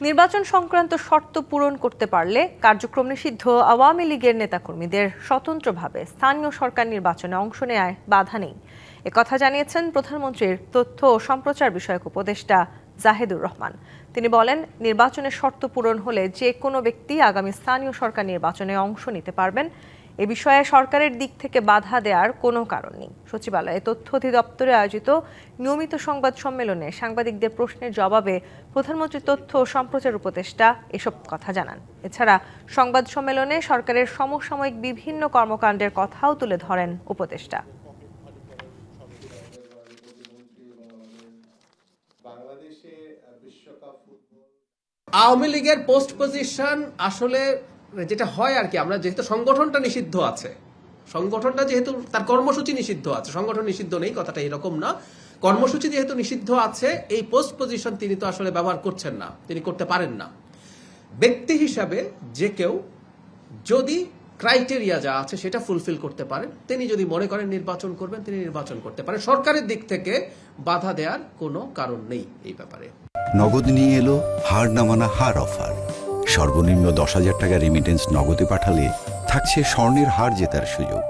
নির্বাচন সংক্রান্ত শর্ত পূরণ করতে পারলে কার্যক্রম নিষিদ্ধ আওয়ামী লীগের নেতাকর্মীদের স্বতন্ত্রভাবে স্থানীয় সরকার নির্বাচনে অংশ নেওয়ায় বাধা নেই। একথা জানিয়েছেন প্রধানমন্ত্রীর তথ্য ও সম্প্রচার বিষয়ক উপদেষ্টা জাহেদুর রহমান। তিনি বলেন, নির্বাচনের শর্ত পূরণ হলে যে কোনো ব্যক্তি আগামী স্থানীয় সরকার নির্বাচনে অংশ নিতে পারবেন। এ বিষয়ে সরকারের দিক থেকে বাধা দেওয়ার কোনো কারণ নেই। সচিবালয়ে তথ্য অধিদপ্তরে আয়োজিত নিয়মিত সংবাদ সম্মেলনে সাংবাদিকদের প্রশ্নের জবাবে প্রধানমন্ত্রীর তথ্য ও সম্প্রচার উপদেষ্টা এসব কথা জানান। এছাড়া সংবাদ সম্মেলনে সরকারের সমসাময়িক বিভিন্ন কর্মকাণ্ডের কথাও তুলে ধরেন উপদেষ্টা। আওয়ামী লীগের পোস্ট পজিশন আসলে যেটা হয় আর কি, আমরা যেহেতু সংগঠনটা নিষিদ্ধ আছে, সংগঠনটা যেহেতু তার কর্মসূচি নিষিদ্ধ আছে, সংগঠন নিষিদ্ধ নেই কথাটা এরকম না, কর্মসূচি যেহেতু নিষিদ্ধ আছে, এই পোস্ট পজিশন তিনি তো আসলে ব্যবহার করছেন না, তিনি করতে পারেন না। ব্যক্তি হিসাবে যে কেউ যদি ক্রাইটেরিয়া যা আছে সেটা ফুলফিল করতে পারেন, তিনি যদি মনে করেন নির্বাচন করবেন, তিনি নির্বাচন করতে পারেন। সরকারের দিক থেকে বাধা দেওয়ার কোনো কারণ নেই এই ব্যাপারে। নগদ নিয়ে এলো হার না মানা হার অফার। সর্বনিম্ন 10,000 টাকা রেমিটেন্স নগদে পাঠালে থাকছে স্বর্ণের হার জেতার সুযোগ।